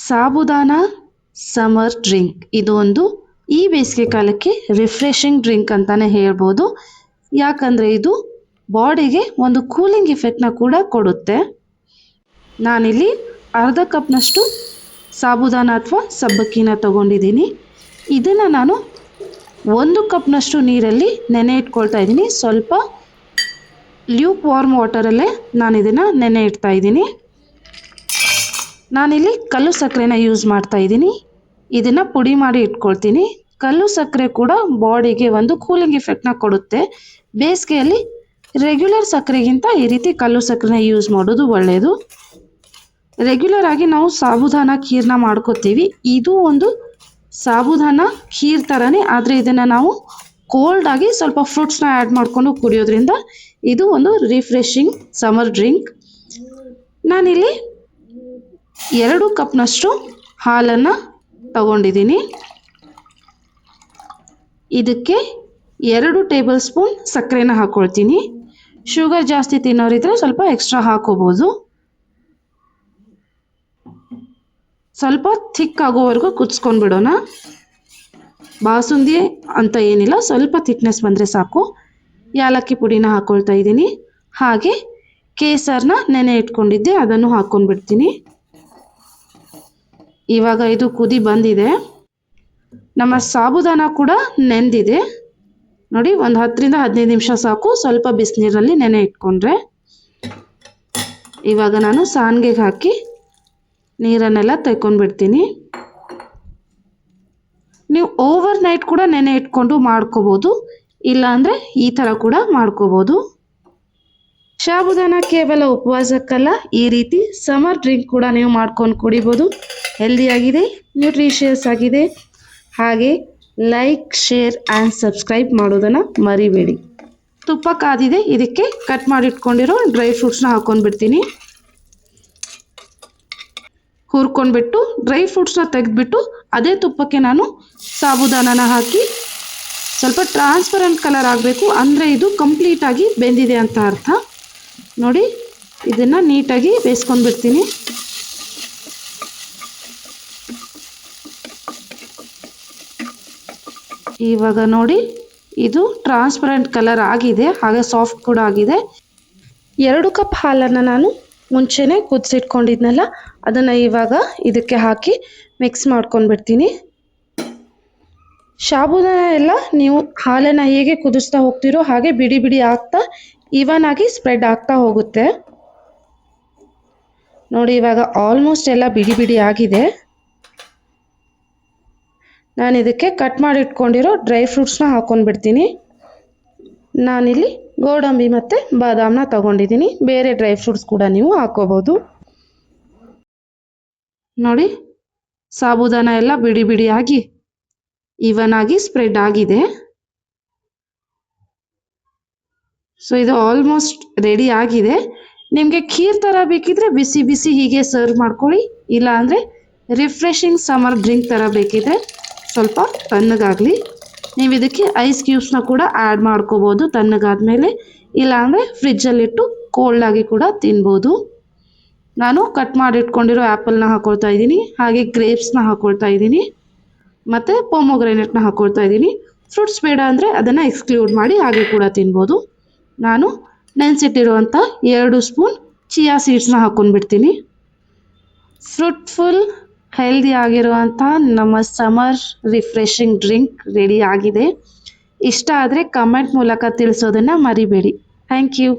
ಸಾಬುದಾನ summer drink ಇದು ಒಂದು ಈ ಬೇಸಿಗೆ ಕಾಲಕ್ಕೆ ರಿಫ್ರೆಶಿಂಗ್ ಡ್ರಿಂಕ್ ಅಂತಾನೆ ಹೇಳ್ಬೋದು. ಯಾಕಂದರೆ ಇದು ಬಾಡಿಗೆ ಒಂದು ಕೂಲಿಂಗ್ ಎಫೆಕ್ಟ್ನ ಕೂಡ ಕೊಡುತ್ತೆ. ನಾನಿಲ್ಲಿ ಅರ್ಧ ಕಪ್ನಷ್ಟು ಸಾಬುದಾನ ಅಥವಾ ಸಬ್ಬಕ್ಕಿನ ತಗೊಂಡಿದ್ದೀನಿ. ಇದನ್ನು ನಾನು 1 ಕಪ್ನಷ್ಟು ನೀರಲ್ಲಿ ನೆನೆ ಇಟ್ಕೊಳ್ತಾ ಇದ್ದೀನಿ. ಸ್ವಲ್ಪ ಲ್ಯೂಕ್ ವಾರ್ಮ್ ವಾಟರಲ್ಲೇ ನಾನು ಇದನ್ನು ನೆನೆ ಇಡ್ತಾ ಇದ್ದೀನಿ. ನಾನಿಲ್ಲಿ ಕಲ್ಲು ಸಕ್ಕರೆನ ಯೂಸ್ ಮಾಡ್ತಾ ಇದ್ದೀನಿ. ಇದನ್ನು ಪುಡಿ ಮಾಡಿ ಇಟ್ಕೊಳ್ತೀನಿ. ಕಲ್ಲು ಸಕ್ಕರೆ ಕೂಡ ಬಾಡಿಗೆ ಒಂದು ಕೂಲಿಂಗ್ ಎಫೆಕ್ಟ್ನ ಕೊಡುತ್ತೆ. ಬೇಸಿಗೆಯಲ್ಲಿ ರೆಗ್ಯುಲರ್ ಸಕ್ಕರೆಗಿಂತ ಈ ರೀತಿ ಕಲ್ಲು ಸಕ್ಕರೆನ ಯೂಸ್ ಮಾಡೋದು ಒಳ್ಳೆಯದು. ರೆಗ್ಯುಲರ್ ಆಗಿ ನಾವು ಸಾಬುದಾನ ಖೀರ್ನ ಮಾಡ್ಕೋತೀವಿ. ಇದು ಒಂದು ಸಾಬುದಾನ ಖೀರ್ ಥರನೇ, ಆದರೆ ಇದನ್ನು ನಾವು ಕೋಲ್ಡ್ ಆಗಿ ಸ್ವಲ್ಪ ಫ್ರೂಟ್ಸ್ನ ಆ್ಯಡ್ ಮಾಡಿಕೊಂಡು ಕುಡಿಯೋದ್ರಿಂದ ಇದು ಒಂದು ರಿಫ್ರೆಶಿಂಗ್ ಸಮರ್ ಡ್ರಿಂಕ್. ನಾನಿಲ್ಲಿ 2 ಕಪ್ನಷ್ಟು ಹಾಲನ್ನು ತಗೊಂಡಿದ್ದೀನಿ. ಇದಕ್ಕೆ 2 ಟೇಬಲ್ ಸ್ಪೂನ್ ಸಕ್ಕರೆನ ಹಾಕ್ಕೊಳ್ತೀನಿ. ಶುಗರ್ ಜಾಸ್ತಿ ತಿನ್ನೋರಿದ್ರೆ ಸ್ವಲ್ಪ ಎಕ್ಸ್ಟ್ರಾ ಹಾಕೋಬೋದು. ಸ್ವಲ್ಪ ಥಿಕ್ ಆಗೋವರೆಗೂ ಕುದಿಸ್ಕೊಂಡು ಬಿಡೋಣ. ಬಾಸುಂದಿ ಅಂತ ಏನಿಲ್ಲ, ಸ್ವಲ್ಪ ಥಿಕ್ನೆಸ್ ಬಂದರೆ ಸಾಕು. ಯಾಲಕ್ಕಿ ಪುಡಿನ ಹಾಕ್ಕೊಳ್ತಾ ಇದ್ದೀನಿ. ಹಾಗೆ ಕೇಸರ್ನ ನೆನೆ ಇಟ್ಕೊಂಡಿದ್ದೆ, ಅದನ್ನು ಹಾಕ್ಕೊಂಡು ಬಿಡ್ತೀನಿ. ಇವಾಗ ಇದು ಕುದಿ ಬಂದಿದೆ. ನಮ್ಮ ಸಾಬುದಾನ ಕೂಡ ನೆಂದಿದೆ ನೋಡಿ. ಒಂದು 10ರಿಂದ 15 ನಿಮಿಷ ಸಾಕು, ಸ್ವಲ್ಪ ಬಿಸಿನೀರಲ್ಲಿ ನೆನೆ ಇಟ್ಕೊಂಡ್ರೆ. ಇವಾಗ ನಾನು ಸಾನ್ಗೆಗೆ ಹಾಕಿ ನೀರನ್ನೆಲ್ಲ ತೆಕ್ಕೊಂಡು ಬಿಡ್ತೀನಿ. ನೀವು ಓವರ್ ನೈಟ್ ಕೂಡ ನೆನೆ ಇಟ್ಕೊಂಡು ಮಾಡ್ಕೋಬೋದು, ಇಲ್ಲಾಂದರೆ ಈ ಥರ ಕೂಡ ಮಾಡ್ಕೋಬೋದು. ಸಾಬುದಾನ ಕೇವಲ ಉಪವಾಸಕ್ಕಲ್ಲ, ಈ ರೀತಿ ಸಮರ್ ಡ್ರಿಂಕ್ ಕೂಡ ನೀವು ಮಾಡ್ಕೊಂಡು ಕುಡಿಬೋದು. ಹೆಲ್ದಿಯಾಗಿದೆ, ನ್ಯೂಟ್ರಿಷಿಯಸ್ ಆಗಿದೆ. ಹಾಗೆ ಲೈಕ್, ಶೇರ್ ಆ್ಯಂಡ್ ಸಬ್ಸ್ಕ್ರೈಬ್ ಮಾಡೋದನ್ನು ಮರಿಬೇಡಿ. ತುಪ್ಪ ಕಾದಿದೆ, ಇದಕ್ಕೆ ಕಟ್ ಮಾಡಿ ಇಟ್ಕೊಂಡಿರೋ ಡ್ರೈ ಫ್ರೂಟ್ಸ್ನ ಹಾಕ್ಕೊಂಡ್ಬಿಡ್ತೀನಿ. ಹುರ್ಕೊಂಡ್ಬಿಟ್ಟು ಡ್ರೈ ಫ್ರೂಟ್ಸ್ನ ತೆಗೆದ್ಬಿಟ್ಟು ಅದೇ ತುಪ್ಪಕ್ಕೆ ನಾನು ಸಾಬುದಾನನ ಹಾಕಿ ಸ್ವಲ್ಪ ಟ್ರಾನ್ಸ್ಪರೆಂಟ್ ಕಲರ್ ಆಗಬೇಕು, ಅಂದರೆ ಇದು ಕಂಪ್ಲೀಟಾಗಿ ಬೆಂದಿದೆ ಅಂತ ಅರ್ಥ. ನೋಡಿ, ಇದನ್ನು ನೀಟಾಗಿ ಬೇಯಿಸ್ಕೊಂಡ್ಬಿಡ್ತೀನಿ. ಇವಾಗ ನೋಡಿ, ಇದು ಟ್ರಾನ್ಸ್ಪರೆಂಟ್ ಕಲರ್ ಆಗಿದೆ, ಹಾಗೆ ಸಾಫ್ಟ್ ಕೂಡ ಆಗಿದೆ. 2 ಕಪ್ ಹಾಲನ್ನು ನಾನು ಮುಂಚೆನೇ ಕುದಿಸಿಟ್ಕೊಂಡಿದ್ನಲ್ಲ, ಅದನ್ನು ಇವಾಗ ಇದಕ್ಕೆ ಹಾಕಿ ಮಿಕ್ಸ್ ಮಾಡ್ಕೊಂಡ್ಬಿಡ್ತೀನಿ. ಸಾಬುದಾನ ಎಲ್ಲ ನೀವು ಹಾಲನ್ನು ಹೇಗೆ ಕುದಿಸ್ತಾ ಹೋಗ್ತಿರೋ ಹಾಗೆ ಬಿಡಿ ಬಿಡಿ ಆಗ್ತಾ ಈವನ್ ಆಗಿ ಸ್ಪ್ರೆಡ್ ಆಗ್ತಾ ಹೋಗುತ್ತೆ. ನೋಡಿ, ಇವಾಗ ಆಲ್ಮೋಸ್ಟ್ ಎಲ್ಲ ಬಿಡಿ ಬಿಡಿ ಆಗಿದೆ. ನಾನು ಇದಕ್ಕೆ ಕಟ್ ಮಾಡಿ ಇಟ್ಕೊಂಡಿರೋ ಡ್ರೈ ಫ್ರೂಟ್ಸ್ನ ಹಾಕ್ಕೊಂಡ್ಬಿಡ್ತೀನಿ. ನಾನಿಲ್ಲಿ ಗೋಡಂಬಿ ಮತ್ತು ಬಾದಾಮನ್ನ ತಗೊಂಡಿದ್ದೀನಿ. ಬೇರೆ ಡ್ರೈ ಫ್ರೂಟ್ಸ್ ಕೂಡ ನೀವು ಹಾಕ್ಕೋಬೋದು. ನೋಡಿ, ಸಾಬುದಾನ ಎಲ್ಲ ಬಿಡಿ ಬಿಡಿಯಾಗಿ ಈವನ್ ಆಗಿ ಸ್ಪ್ರೆಡ್ ಆಗಿದೆ. ಸೊ ಇದು ಆಲ್ಮೋಸ್ಟ್ ರೆಡಿ ಆಗಿದೆ. ನಿಮಗೆ ಖೀರ್ ಥರ ಬೇಕಿದ್ರೆ ಬಿಸಿ ಬಿಸಿ ಹೀಗೆ ಸರ್ವ್ ಮಾಡ್ಕೊಳ್ಳಿ. ಇಲ್ಲ ಅಂದರೆ ರಿಫ್ರೆಶಿಂಗ್ ಸಮರ್ ಡ್ರಿಂಕ್ ಥರ ಬೇಕಿದ್ರೆ ಸ್ವಲ್ಪ ತಣ್ಣಗಾಗಲಿ. ನೀವು ಇದಕ್ಕೆ ಐಸ್ ಕ್ಯೂಬ್ಸ್ನ ಕೂಡ ಆ್ಯಡ್ ಮಾಡ್ಕೋಬೋದು ತಣ್ಣಗಾದ್ಮೇಲೆ. ಇಲ್ಲಾಂದರೆ ಫ್ರಿಜ್ಜಲ್ಲಿಟ್ಟು ಕೋಲ್ಡಾಗಿ ಕೂಡ ತಿನ್ಬೋದು. ನಾನು ಕಟ್ ಮಾಡಿ ಇಟ್ಕೊಂಡಿರೋ ಆ್ಯಪಲ್ನ ಹಾಕ್ಕೊಳ್ತಾ ಇದ್ದೀನಿ. ಹಾಗೆ ಗ್ರೇಪ್ಸ್ನ ಹಾಕ್ಕೊಳ್ತಾ ಇದ್ದೀನಿ. ಮತ್ತು ಪೊಮೊಗ್ರೆನೇಟ್ನ ಹಾಕ್ಕೊಳ್ತಾ ಇದ್ದೀನಿ. ಫ್ರೂಟ್ಸ್ ಬೇಡ ಅಂದರೆ ಅದನ್ನು ಎಕ್ಸ್ಕ್ಲೂಡ್ ಮಾಡಿ ಹಾಗೆ ಕೂಡ ತಿನ್ಬೋದು. ನಾನು ನೆನೆಸಿಟ್ಟಿರುವಂಥ 2 ಸ್ಪೂನ್ ಚಿಯಾ ಸೀಡ್ಸ್ನ ಹಾಕ್ಕೊಂಡ್ಬಿಡ್ತೀನಿ. ಫ್ರೂಟ್ಫುಲ್ ಹೆಲ್ದಿ ಆಗಿರುವಂಥ ನಮ್ಮ ಸಮರ್ ರಿಫ್ರೆಶಿಂಗ್ ಡ್ರಿಂಕ್ ರೆಡಿ ಆಗಿದೆ. ಇಷ್ಟ ಆದರೆ ಕಮೆಂಟ್ ಮೂಲಕ ತಿಳಿಸೋದನ್ನು ಮರಿಬೇಡಿ. Thank you.